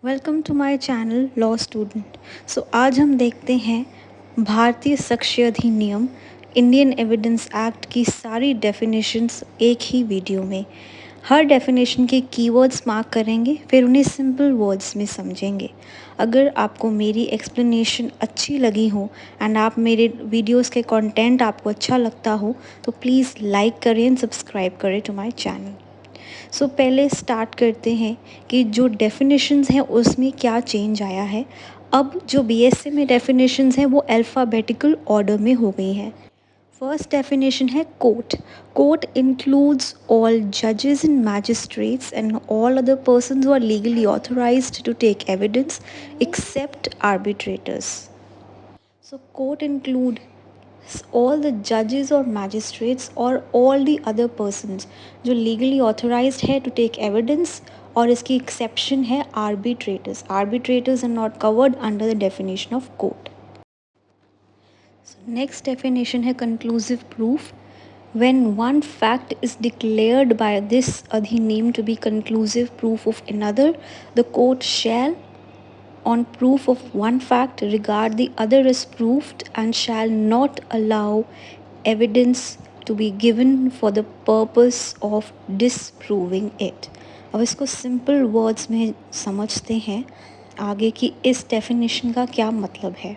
Welcome to my channel law student. आज हम देखते हैं भारतीय साक्ष्य अधिनियम इंडियन एविडेंस एक्ट की सारी डेफिनेशंस एक ही वीडियो में। हर डेफिनेशन के कीवर्ड्स मार्क करेंगे, फिर उन्हें सिंपल वर्ड्स में समझेंगे। अगर आपको मेरी एक्सप्लेनेशन अच्छी लगी हो एंड आप मेरे वीडियोस के कंटेंट आपको अच्छा लगता हो तो प्लीज़ लाइक करें एंड सब्सक्राइब करें टू माय चैनल। पहले स्टार्ट करते हैं कि जो डेफिनेशंस हैं उसमें क्या चेंज आया है। अब जो बीएसए में डेफिनेशंस हैं वो अल्फ़ाबेटिकल ऑर्डर में हो गई हैं। फर्स्ट डेफिनेशन है कोर्ट। कोर्ट इंक्लूड्स ऑल जजेस and magistrates and all other persons who are legally authorised to take evidence except arbitrators. Court include all the judges or magistrates or all the other persons जो legally authorized है to take evidence, और इसकी exception है arbitrators. Arbitrators are not covered under the definition of court. Next definition है conclusive proof. When one fact is declared by this अधिनियम to be conclusive proof of another, the court shall on proof of one fact regard the other as proved and shall not allow evidence to be given for the purpose of disproving it. अब इसको simple words में समझते हैं आगे कि इस definition का क्या मतलब है।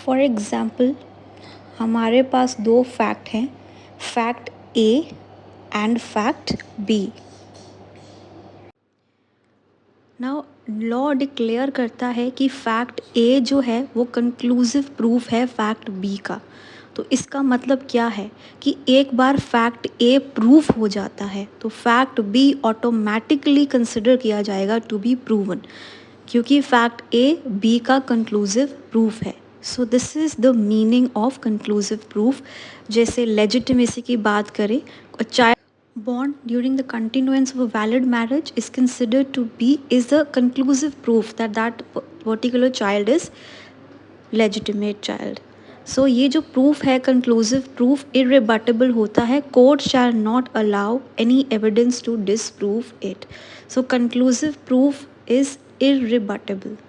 फॉर एग्ज़ाम्पल हमारे पास दो फैक्ट हैं, fact A and fact B. Now law declare करता है कि फैक्ट ए जो है वो कंक्लूसिव प्रूफ है फैक्ट बी का। तो इसका मतलब क्या है कि एक बार फैक्ट ए प्रूफ हो जाता है तो फैक्ट बी ऑटोमेटिकली कंसिडर किया जाएगा टू बी प्रूवन, क्योंकि फैक्ट ए बी का कंक्लूसिव प्रूफ है। सो this is the meaning of conclusive proof. जैसे लेजिटिमेसी की बात करें, चाहे born during the continuance of a valid marriage is considered to be is the conclusive proof that that particular child is legitimate child. So ये जो proof है conclusive proof irrebuttable होता है, court shall not allow any evidence to disprove it. So conclusive proof is irrebuttable.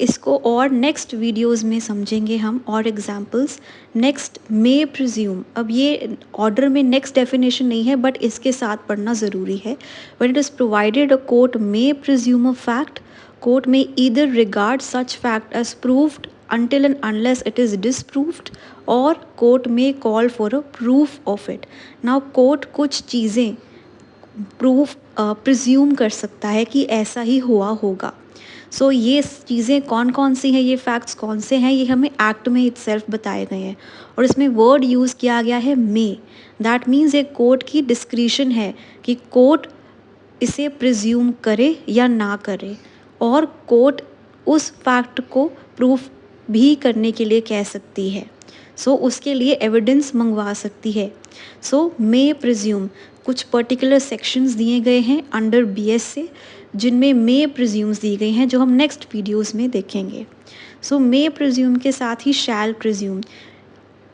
इसको और next videos में समझेंगे हम और एग्जाम्पल्स। नेक्स्ट मे प्रिज्यूम, अब ये ऑर्डर में नेक्स्ट डेफिनेशन नहीं है बट इसके साथ पढ़ना ज़रूरी है। When it is provided a court may presume a fact, court में either regard such fact as proved until and unless it is disproved, or court may call for a proof of it. Now court कुछ चीज़ें proof presume कर सकता है कि ऐसा ही हुआ होगा। ये चीज़ें कौन कौन सी हैं, ये फैक्ट्स कौन से हैं, ये हमें एक्ट में इटसेल्फ बताए गए हैं और इसमें वर्ड यूज़ किया गया है मे। दैट मीन्स एक कोर्ट की डिस्क्रिशन है कि कोर्ट इसे प्रिज्यूम करे या ना करे, और कोर्ट उस फैक्ट को प्रूफ भी करने के लिए कह सकती है। उसके लिए एविडेंस मंगवा सकती है। मे प्रिज्यूम कुछ पर्टिकुलर सेक्शंस दिए गए हैं अंडर बीएसए जिनमें मे प्रिज्यूम्स दी गई हैं जो हम नेक्स्ट वीडियोस में देखेंगे। मे प्रिज्यूम के साथ ही shall presume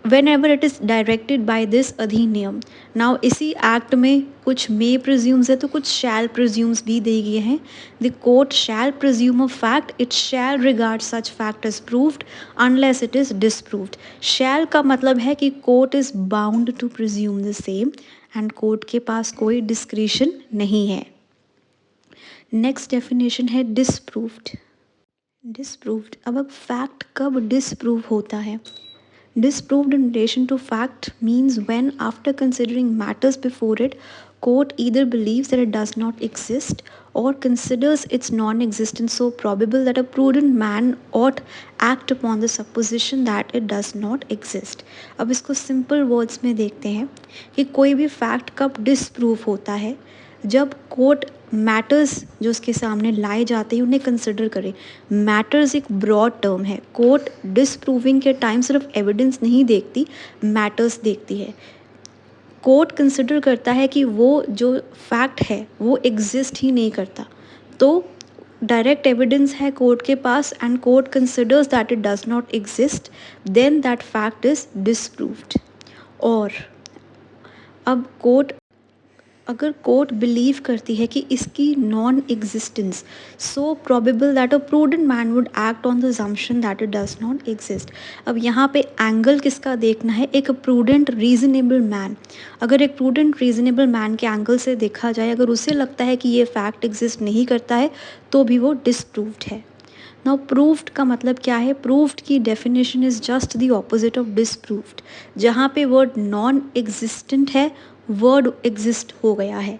whenever it is directed by this अधिनियम। नाउ इसी एक्ट में कुछ मे प्रिज्यूम्स है तो कुछ शैल प्रिज्यूम्स भी दिए गए हैं। The court shall presume a fact, it shall regard such fact as proved unless it is disproved. Shall का मतलब है कि court is bound to presume the same and court के पास कोई डिस्क्रिशन नहीं है। नेक्स्ट डेफिनेशन है डिसप्रूव्ड। डिसप्रूव्ड, अब फैक्ट कब डिसप्रूव होता है? Disproved in relation to fact means when, after considering matters before it, court either believes that it does not exist or considers its non-existence so probable that a prudent man ought act upon the supposition that it does not exist. अब इसको simple words में देखते हैं कि कोई भी fact कब disprove होता है, जब कोर्ट मैटर्स जो उसके सामने लाए जाते हैं उन्हें कंसिडर करे। मैटर्स एक ब्रॉड टर्म है, कोर्ट डिसप्रूविंग के टाइम सिर्फ एविडेंस नहीं देखती, मैटर्स देखती है। कोर्ट कंसिडर करता है कि वो जो फैक्ट है वो एग्जिस्ट ही नहीं करता, तो डायरेक्ट एविडेंस है कोर्ट के पास and court considers that it does not exist, then that fact is disproved. और अब कोर्ट अगर कोर्ट बिलीव करती है कि इसकी non existence so probable that a prudent man would act on the assumption that it does not exist. अब यहाँ पे एंगल किसका देखना है, एक प्रूडेंट रीजनेबल मैन। अगर एक प्रूडेंट रीजनेबल मैन के एंगल से देखा जाए, अगर उसे लगता है कि ये फैक्ट एग्जिस्ट नहीं करता है तो भी वो डिसप्रूव्ड है। नाउ प्रूव्ड का मतलब क्या है, प्रूव्ड की definition is just the opposite of disproved. जहाँ पे वर्ड नॉन एग्जिस्टेंट है वर्ड एग्जिस्ट हो गया है।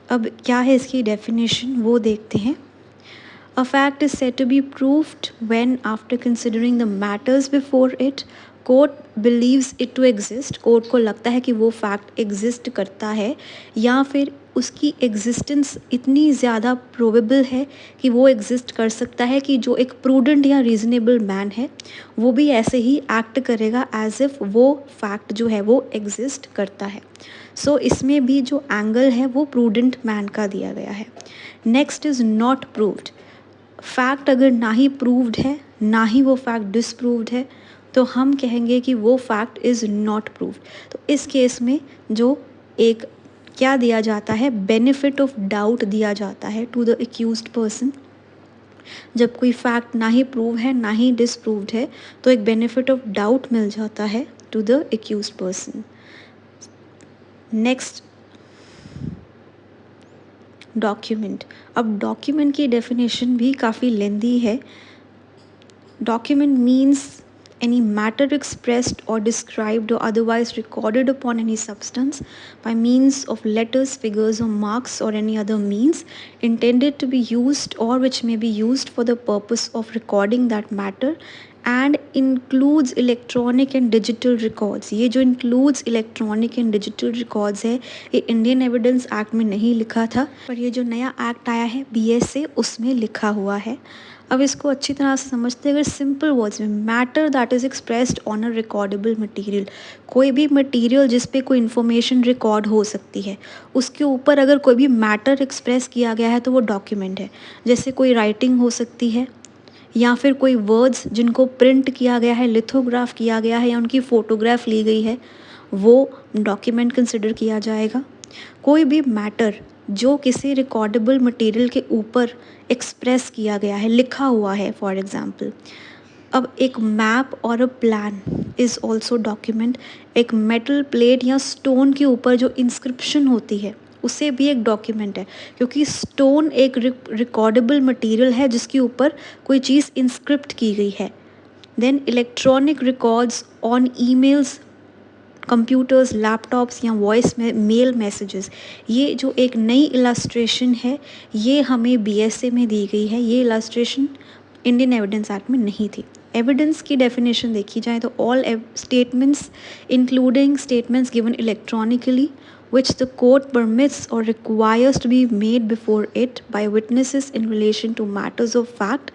अब क्या है इसकी डेफिनेशन वो देखते हैं। A fact is said to be proved when, after considering the matters before it, court believes it to exist, court को लगता है कि वो फैक्ट एग्जिस्ट करता है या फिर उसकी एग्जिस्टेंस इतनी ज़्यादा प्रोबेबल है कि वो एग्जिस्ट कर सकता है कि जो एक प्रूडेंट या रीजनेबल मैन है वो भी ऐसे ही एक्ट करेगा एज इफ़ वो फैक्ट जो है वो एग्जिस्ट करता है। सो इसमें भी जो एंगल है वो प्रूडेंट मैन का दिया गया है। Next is not proved. Fact अगर ना ही प्रूव्ड है ना ही वो फैक्ट डिसप्रूव्ड है तो हम कहेंगे कि वो फैक्ट इज़ नॉट प्रूव्ड। तो इस केस में जो एक क्या दिया जाता है, बेनिफिट ऑफ डाउट दिया जाता है टू द एक्यूज्ड पर्सन। जब कोई फैक्ट ना ही प्रूव है ना ही डिसप्रूव्ड है तो एक बेनिफिट ऑफ डाउट मिल जाता है to the accused person. Next document. अब डॉक्यूमेंट की डेफिनेशन भी काफ़ी लेंदी है। Document means any matter expressed or described or otherwise recorded upon any substance by means of letters, figures or marks or any other means intended to be used or which may be used for the purpose of recording that matter and includes electronic and digital records। ये जो includes electronic and digital records है ये Indian evidence act में नहीं लिखा था पर ये जो नया एक्ट आया है BS से उसमें लिखा हुआ है। अब इसको अच्छी तरह से समझते हैं। अगर सिंपल वर्ड्स में, matter that is expressed on a recordable material, कोई भी मटेरियल जिस पे कोई इन्फॉर्मेशन रिकॉर्ड हो सकती है उसके ऊपर अगर कोई भी मैटर एक्सप्रेस किया गया है तो वो डॉक्यूमेंट है। जैसे कोई राइटिंग हो सकती है या फिर कोई वर्ड्स जिनको प्रिंट किया गया है, लिथोग्राफ किया गया है या उनकी फ़ोटोग्राफ ली गई है वो डॉक्यूमेंट कंसिडर किया जाएगा। कोई भी मैटर जो किसी रिकॉर्डेबल मटेरियल के ऊपर एक्सप्रेस किया गया है, लिखा हुआ है फॉर एग्ज़ाम्पल। अब एक मैप और a plan is also document. एक मेटल प्लेट या स्टोन के ऊपर जो इंस्क्रिप्शन होती है उसे भी एक डॉक्यूमेंट है क्योंकि स्टोन एक रिकॉर्डेबल मटेरियल है जिसके ऊपर कोई चीज़ इंस्क्रिप्ट की गई है। Then electronic records on emails, computers, laptops या वॉइस में मेल मैसेजेस। ये जो एक नई इलस्ट्रेशन है ये हमें BSA में दी गई है। ये इलस्ट्रेशन इंडियन एविडेंस एक्ट में नहीं थी। एविडेंस की डेफिनेशन देखी जाए तो all statements including statements given electronically which the court permits or requires to be made before it by witnesses in relation to matters of fact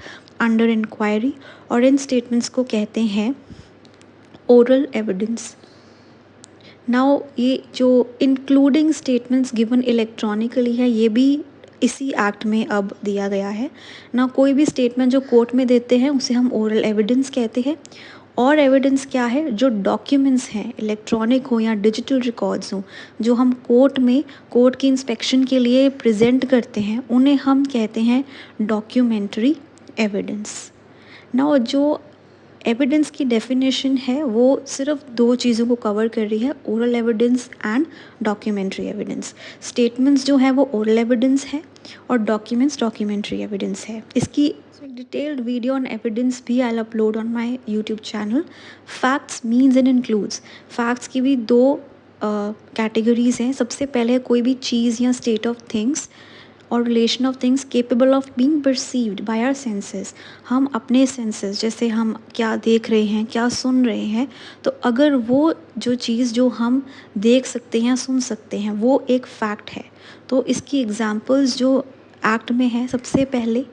under inquiry, और इन statements को कहते हैं ओरल एविडेंस। नाउ ये जो including statements given electronically है ये भी इसी एक्ट में अब दिया गया है ना। कोई भी स्टेटमेंट जो कोर्ट में देते हैं उसे हम ओरल एविडेंस कहते हैं। और एविडेंस क्या है, जो डॉक्यूमेंट्स हैं इलेक्ट्रॉनिक हो या डिजिटल रिकॉर्ड्स हो जो हम कोर्ट में कोर्ट की इंस्पेक्शन के लिए प्रेजेंट करते हैं उन्हें हम कहते हैं डॉक्यूमेंट्री एविडेंस। ना जो एविडेंस की डेफिनेशन है वो सिर्फ दो चीज़ों को कवर कर रही है, oral evidence and documentary evidence. Statements जो है वो ओरल एविडेंस है और डॉक्यूमेंट्स डॉक्यूमेंट्री एविडेंस है। इसकी डिटेल्ड वीडियो ऑन एविडेंस भी I upload on my YouTube channel. Facts means and includes. Facts की भी दो कैटेगरीज हैं। सबसे पहले कोई भी चीज़ या स्टेट ऑफ थिंग्स और relation of things capable of being perceived by our senses. हम अपने सेंसेस जैसे हम क्या देख रहे हैं, क्या सुन रहे हैं, तो अगर वो जो चीज़ जो हम देख सकते हैं, सुन सकते हैं, वो एक फैक्ट है। तो इसकी एग्जांपल्स जो एक्ट में है, सबसे पहले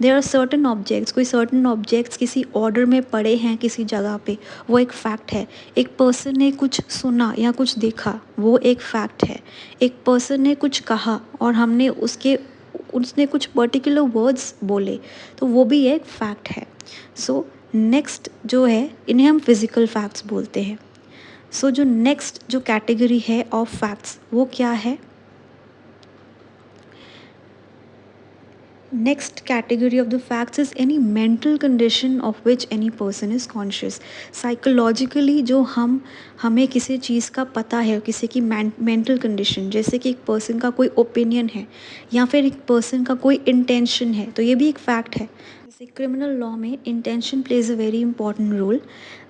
देयर आर सर्टन ऑब्जेक्ट्स, कोई सर्टन ऑब्जेक्ट्स किसी ऑर्डर में पड़े हैं किसी जगह पे, वो एक फैक्ट है। एक पर्सन ने कुछ सुना या कुछ देखा, वो एक फैक्ट है। एक पर्सन ने कुछ कहा और हमने उसने कुछ पर्टिकुलर वर्ड्स बोले तो वो भी एक फैक्ट है। सो नेक्स्ट जो है इन्हें हम फिज़िकल फैक्ट्स बोलते हैं। सो जो नेक्स्ट जो कैटेगरी है ऑफ फैक्ट्स वो क्या है, Next category of the facts is any mental condition of which any person is conscious. Psychologically जो हमें किसी चीज़ का पता है, किसी की मेंटल कंडीशन, जैसे कि एक पर्सन का कोई ओपिनियन है या फिर एक पर्सन का कोई इंटेंशन है, तो ये भी एक फैक्ट है. जैसे क्रिमिनल लॉ में intention plays a very important role.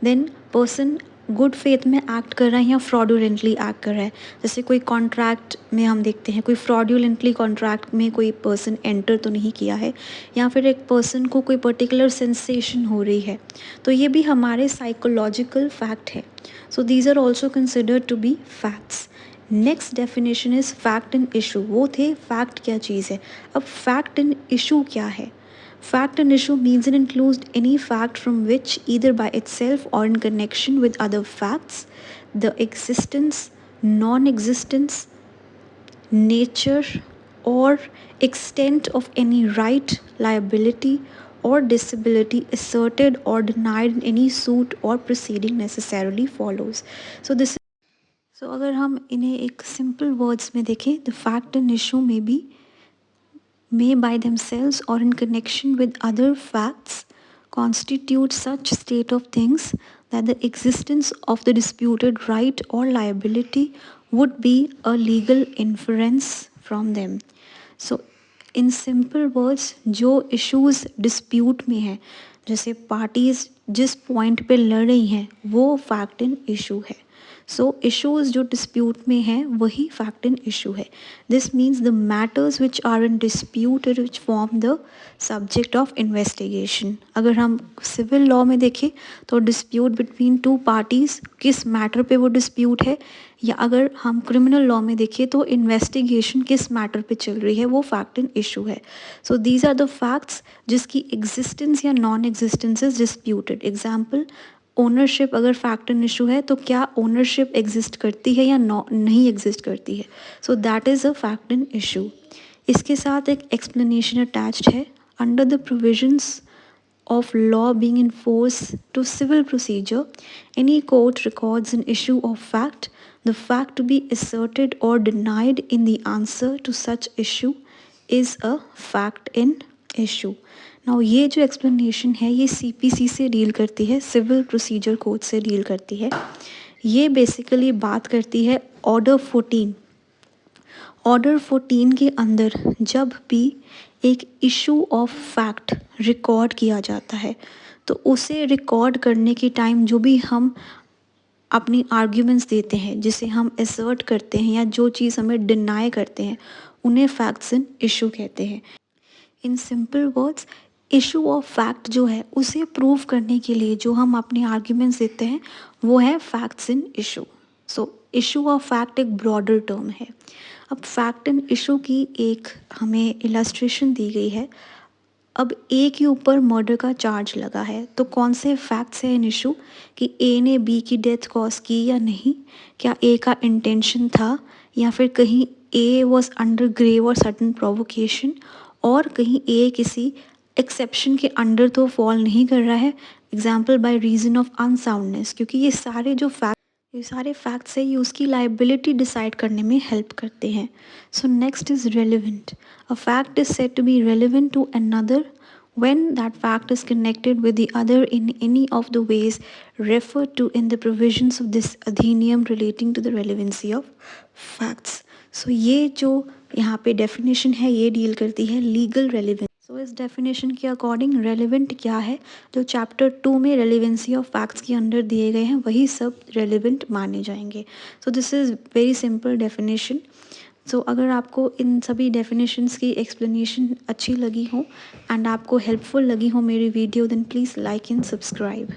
Then person good faith में एक्ट कर रहा है या फ्रॉडुलेंटली एक्ट कर रहा है. जैसे कोई कॉन्ट्रैक्ट में हम देखते हैं कोई फ्रॉडुलेंटली कॉन्ट्रैक्ट में कोई पर्सन एंटर तो नहीं किया है, या फिर एक पर्सन को कोई पर्टिकुलर सेंसेशन हो रही है, तो ये भी हमारे साइकोलॉजिकल फैक्ट है. So these are also considered to be facts. Next definition is fact and issue. वो थे फैक्ट क्या चीज़ है. अब फैक्ट एंड इशू क्या है. Fact and issue means it includes any fact from which, either by itself or in connection with other facts, the existence, non existence, nature, or extent of any right, liability, or disability asserted or denied in any suit or proceeding necessarily follows. So, this. So, अगर हम इन्हें एक simple words में देखें, the fact and issue may by themselves or in connection with other facts constitute such state of things that the existence of the disputed right or liability would be a legal inference from them. So in simple words, जो issues dispute में है, जैसे parties जिस point पे लड़ रही हैं, वो fact and issue है. सो इशूज़ जो डिस्प्यूट में हैं वही फैक्ट एंड इशू है. This means the matters which are in dispute which form the subject of investigation. अगर हम सिविल लॉ में देखें तो डिस्प्यूट बिटवीन टू पार्टीज़, किस मैटर पे वो डिस्प्यूट है, या अगर हम क्रिमिनल लॉ में देखें तो इन्वेस्टिगेशन किस मैटर पे चल रही है, वो फैक्ट एंड इशू है. So these are the facts जिसकी एग्जिस्टेंस या non existence is disputed. Example, ownership अगर फैक्ट एंड इशू है तो क्या ओनरशिप एग्जिस्ट करती है या नहीं एग्जिस्ट करती है. So that is a fact and issue. इसके साथ एक एक्सप्लेनेशन अटैच्ड है. Under the provisions of law being enforced to civil procedure, any court records an issue of fact. The fact to be asserted or denied in the answer to such issue is a fact in issue. Now ये जो explanation है ये CPC से deal करती है, civil procedure code से deal करती है. ये बेसिकली बात करती है ऑर्डर 14. ऑर्डर 14 के अंदर जब भी एक इशू ऑफ फैक्ट रिकॉर्ड किया जाता है तो उसे रिकॉर्ड करने के टाइम जो भी हम अपनी आर्ग्यूमेंट्स देते हैं, जिसे हम असर्ट करते हैं या जो चीज़ हमें डिनाई करते हैं, उन्हें फैक्ट्स इन इशू कहते हैं. In simple words, issue of fact जो है उसे प्रूव करने के लिए जो हम अपने आर्ग्यूमेंट्स देते हैं वो है facts in issue. So issue of fact एक ब्रॉडर टर्म है. अब फैक्ट एंड इशू की एक हमें इलस्ट्रेशन दी गई है. अब ए के ऊपर मर्डर का चार्ज लगा है तो कौन से फैक्ट्स हैं इन इशू, कि ए ने बी की डेथ कॉज की या नहीं, क्या ए का इंटेंशन था, या फिर कहीं ए वॉज अंडर ग्रेव और सडन प्रोवोकेशन, और कहीं ए किसी एक्सेप्शन के अंडर तो फॉल नहीं कर रहा है, example by reason of unsoundness. क्योंकि ये सारे फैक्ट्स है ये उसकी लाइबिलिटी डिसाइड करने में हेल्प करते हैं. So next is relevant. A fact is said to be relevant to another when that fact is connected with the other in any of the ways referred to in the provisions of this अधिनियम relating to the relevancy of facts. So ये जो यहाँ पे definition है ये deal करती है legal relevance. सो इस डेफिनेशन के अकॉर्डिंग रेलिवेंट क्या है, जो चैप्टर 2 में रेलिवेंसी ऑफ फैक्ट्स के अंडर दिए गए हैं वही सब रेलिवेंट माने जाएंगे. So this is very simple definition. सो अगर आपको इन सभी डेफिनेशंस की एक्सप्लेनेशन अच्छी लगी हो एंड आपको हेल्पफुल लगी हो मेरी video, then please like and subscribe.